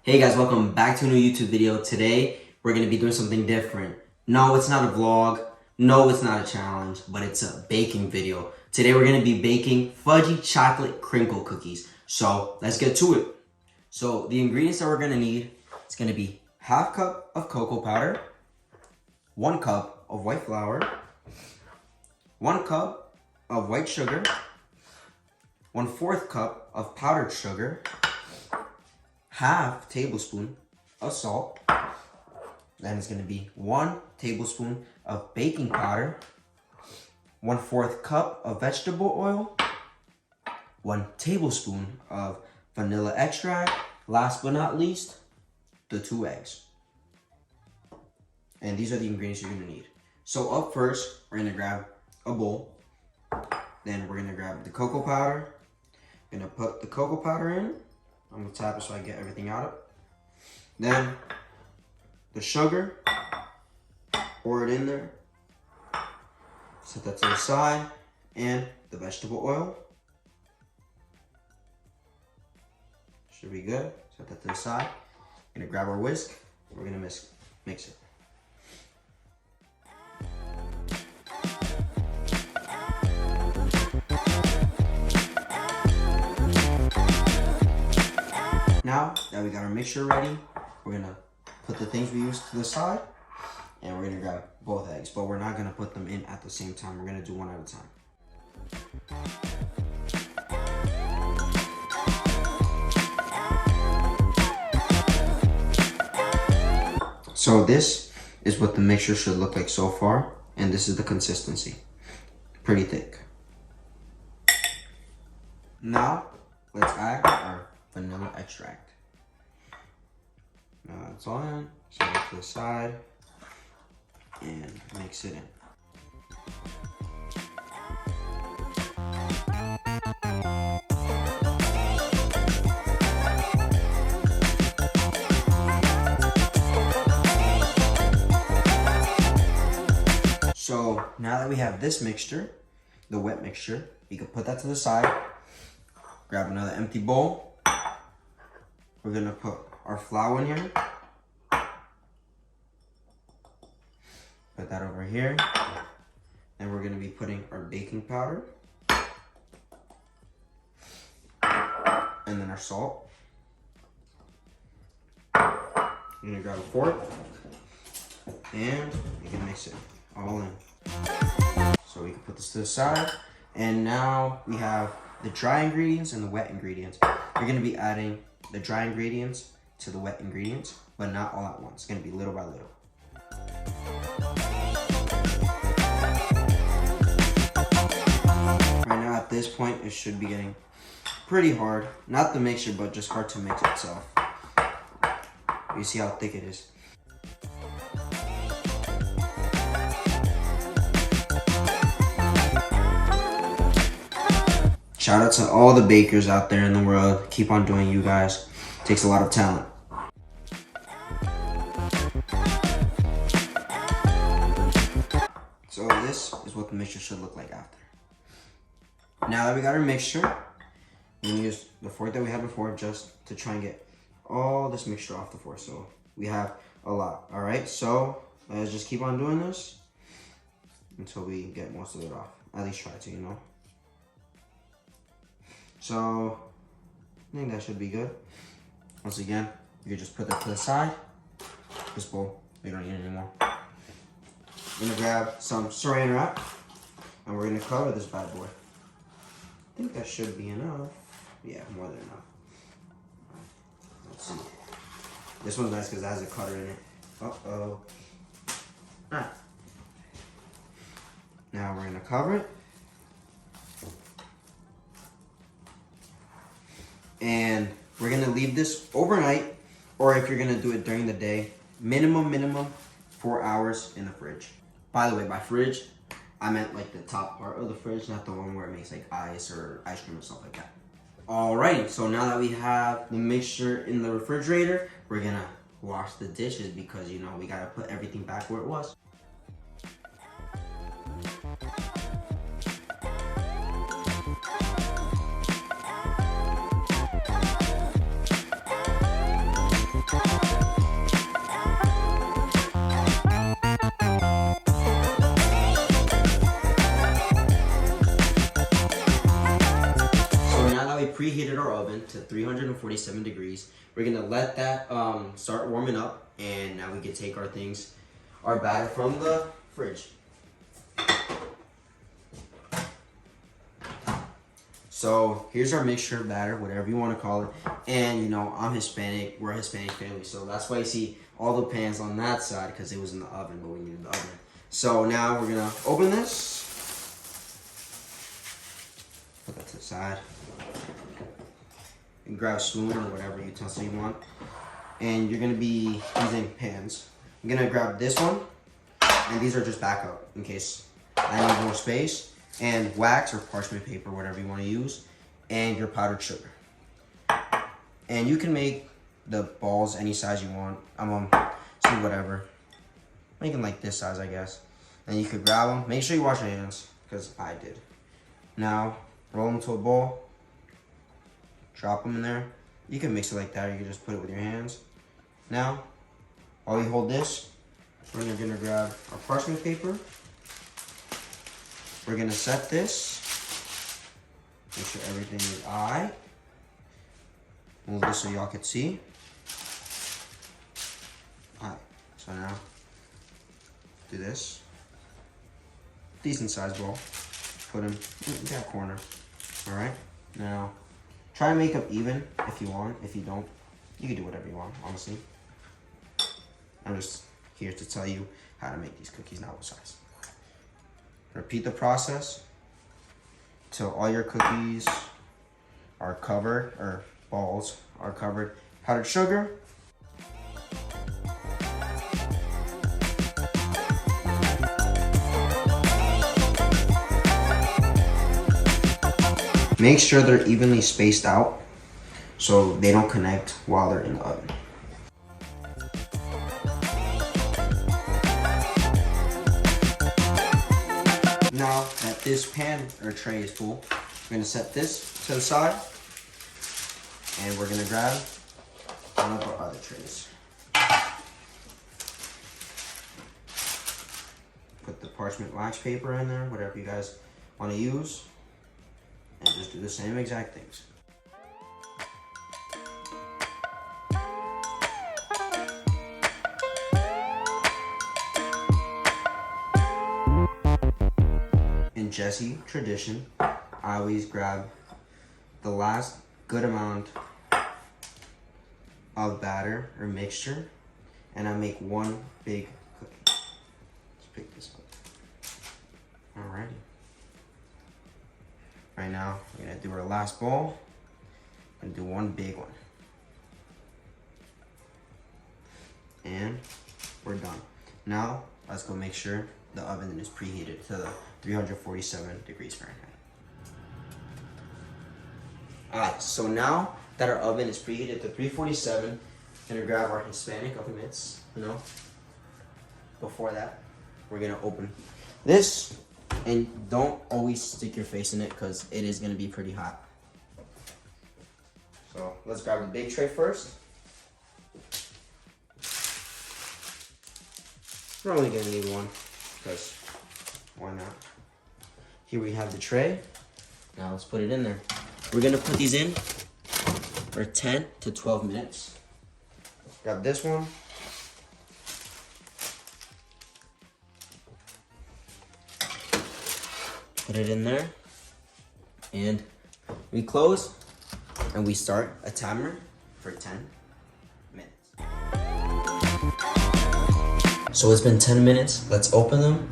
Hey guys, welcome back to a new YouTube video. Today, we're going to be doing something different. No, it's not a vlog. No, it's not a challenge, but it's a baking video. Today, we're going to be baking fudgy chocolate crinkle cookies. So, let's get to it. So, the ingredients that we're going to need, it's going to be half cup of cocoa powder, 1 cup of white flour, 1 cup of white sugar, 1/4 cup of powdered sugar, half tablespoon of salt. Then it's going to be 1 tablespoon of baking powder, 1/4 cup of vegetable oil, 1 tablespoon of vanilla extract. Last but not least, the 2 eggs. And these are the ingredients you're going to need. So up first, we're going to grab a bowl. Then we're going to grab the cocoa powder. Going to put the cocoa powder in. I'm going to tap it so I get everything out of it. Then the sugar, pour it in there. Set that to the side. And the vegetable oil. Should be good. Set that to the side. Going to grab our whisk. We're going to mix it. Now that we got our mixture ready, we're gonna put the things we used to the side, and we're gonna grab both eggs, but we're not gonna put them in at the same time. We're gonna do one at a time. So this is what the mixture should look like so far, and this is the consistency. Pretty thick. Now, let's add our vanilla extract. Now that's all in. Set it to the side and mix it in. So now that we have this mixture, the wet mixture, we can put that to the side. Grab another empty bowl. We're gonna put our flour in here. Put that over here. And we're gonna be putting our baking powder. And then our salt. You're gonna grab a fork. And you can mix it all in. So we can put this to the side. And now we have the dry ingredients and the wet ingredients. We're gonna be adding the dry ingredients to the wet ingredients, but not all at once. It's gonna be little by little. Right now at this point, it should be getting pretty hard. Not the mixture, but just hard to mix itself. You see how thick it is. Shout out to all the bakers out there in the world. Keep on doing you guys. Takes a lot of talent. So this is what the mixture should look like after. Now that we got our mixture, we're gonna use the fork that we had before just to try and get all this mixture off the fork. So we have a lot. All right, so let's just keep on doing this until we get most of it off. At least try to, you know. So, I think that should be good. Once again, you can just put that to the side. This bowl, we don't need it anymore. We're gonna grab some saran wrap, and we're gonna cover this bad boy. I think that should be enough. Yeah, more than enough. Let's see. This one's nice because it has a cutter in it. Uh-oh. Ah. Now we're gonna cover it. And we're gonna leave this overnight, or if you're gonna do it during the day, minimum 4 hours in the fridge. By the way, by fridge, I meant like the top part of the fridge, not the one where it makes like ice or ice cream or stuff like that. Alrighty, so now that we have the mixture in the refrigerator, we're gonna wash the dishes because, you know, we gotta put everything back where it was. oven to 347 degrees. We're gonna let that start warming up, and now we can take our batter from the fridge. So here's our mixture batter, whatever you want to call it. And you know, I'm Hispanic, we're a Hispanic family, so that's why you see all the pans on that side, because it was in the oven, but we needed the oven. So now we're gonna open this. Put that to the side. And grab a spoon or whatever utensil you want. And you're gonna be using pans. I'm gonna grab this one, and these are just backup in case I need more space. And wax or parchment paper, whatever you want to use, and your powdered sugar. And you can make the balls any size you want. I'm see whatever. Make them like this size, I guess. And you could grab them. Make sure you wash your hands, because I did. Now, roll them into a bowl. Drop them in there. You can mix it like that, or you can just put it with your hands. Now, while we hold this, we're gonna grab our parchment paper. We're gonna set this. Make sure everything is alright. Move this so y'all can see. Alright, so now do this. Decent size bowl. Put them in that corner. Alright, now try to make them even if you want. If you don't, you can do whatever you want, honestly. I'm just here to tell you how to make these cookies, not what size. Repeat the process till all your cookies are covered, or balls are covered. Powdered sugar. Make sure they're evenly spaced out so they don't connect while they're in the oven. Now that this pan or tray is full, we're gonna set this to the side, and we're gonna grab one of our other trays. Put the parchment wax paper in there, whatever you guys want to use, and just do the same exact things. In Jesse tradition, I always grab the last good amount of batter or mixture, and I make one big cookie. Let's pick this up. Alrighty. Right now, we're gonna do our last ball and do one big one. And we're done. Now, let's go make sure the oven is preheated to the 347 degrees Fahrenheit. Alright, so now that our oven is preheated to 347, gonna grab our Hispanic oven mitts, you know. Before that, we're gonna open this, and don't always stick your face in it because it is gonna be pretty hot. So let's grab the big tray first. We're only gonna need one, because why not? Here we have the tray. Now let's put it in there. We're gonna put these in for 10 to 12 minutes. Grab this one. Put it in there. And we close and we start a timer for 10 minutes. So it's been 10 minutes. Let's open them.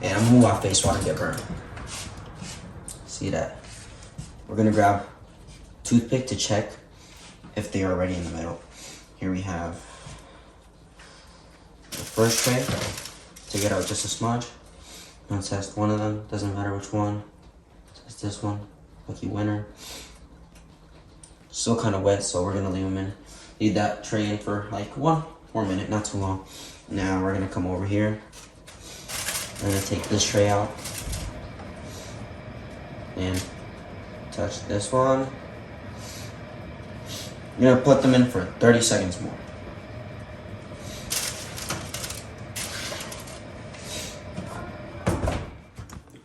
And I'm gonna move my face so I don't get burned. See that? We're gonna grab a toothpick to check if they are already in the middle. Here we have the first tray to get out just a smudge. I'm gonna test one of them, doesn't matter which one. Test this one, lucky winner. Still kind of wet, so we're gonna leave them in. Leave that tray in for like 1 more minute, not too long. Now we're gonna come over here. I'm gonna take this tray out and touch this one. You're gonna put them in for 30 seconds more.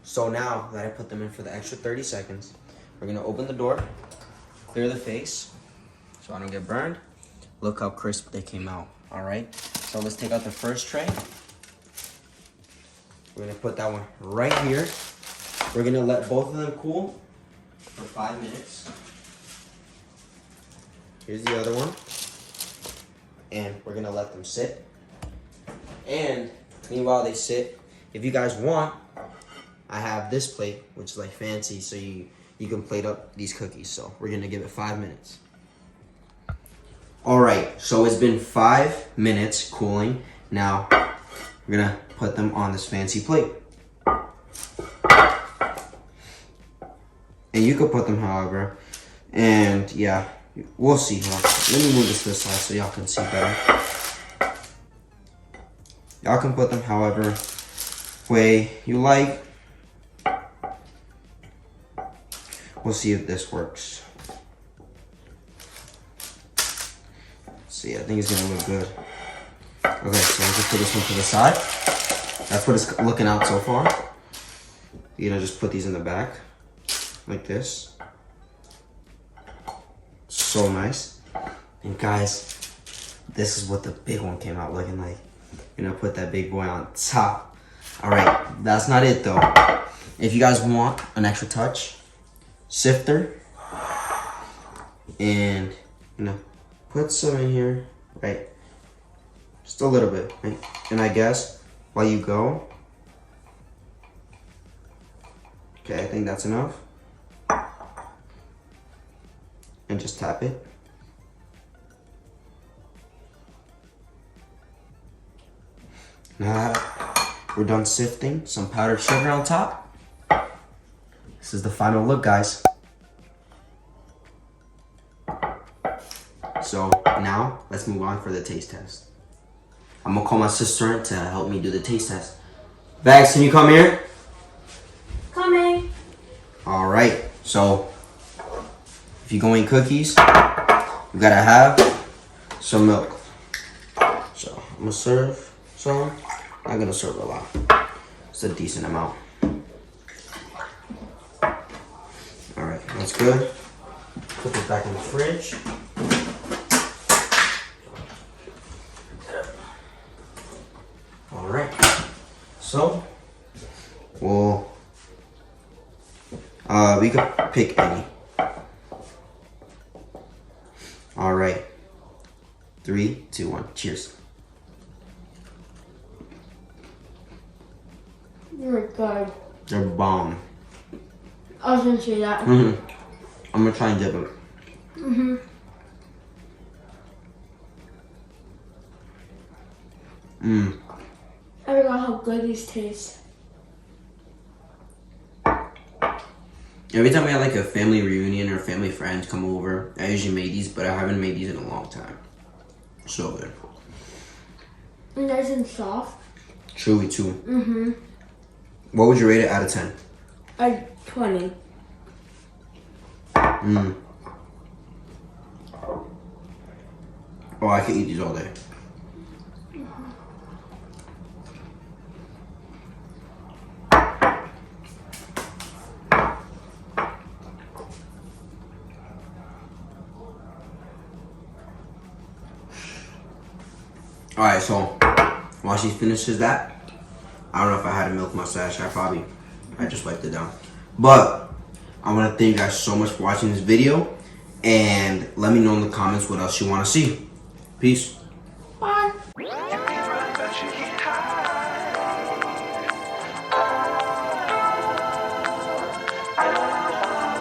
So now that I put them in for the extra 30 seconds, we're gonna open the door, clear the face so I don't get burned. Look how crisp they came out. All right, so let's take out the first tray. We're gonna put that one right here. We're gonna let both of them cool for 5 minutes. Here's the other one. And we're gonna let them sit. And meanwhile they sit, if you guys want, I have this plate, which is like fancy, so you can plate up these cookies. So we're gonna give it 5 minutes. All right, so it's been 5 minutes cooling. Now we're gonna put them on this fancy plate. And you could put them however, and yeah, we'll see. Let me move this to the side so y'all can see better. Y'all can put them however way you like. We'll see if this works. See, I think it's gonna look good. Okay, so let's just put this one to the side. That's what it's looking out so far. You know, just put these in the back, like this. So nice. And guys, this is what the big one came out looking like. You're gonna put that big boy on top. All right, that's not it though. If you guys want an extra touch, sifter, and you know, put some in here, right? Just a little bit, right? And I guess while you go, okay, I think that's enough. And just tap it. Now we're done sifting, some powdered sugar on top. This is the final look, guys. So now let's move on for the taste test. I'm gonna call my sister in to help me do the taste test. Bags, can you come here? Coming. All right, so if you're going cookies, you gotta have some milk. So I'm gonna serve some. I'm gonna serve a lot. It's a decent amount. All right, that's good. Put it back in the fridge. All right, so we could pick any. All right, 3, 2, 1, cheers. You're good. They're bomb. I was gonna say that. I'm gonna try and dip it. I forgot how good these taste. Every time we have like a family reunion or family friends come over, I usually make these, but I haven't made these in a long time. So good. Nice and soft. Chewy too. What would you rate it out of 10? 20. Oh, I could eat these all day. Alright, so while she finishes that, I don't know if I had a milk mustache. I just wiped it down. But I want to thank you guys so much for watching this video. And let me know in the comments what else you want to see. Peace. Bye. You can run, but you can't hide.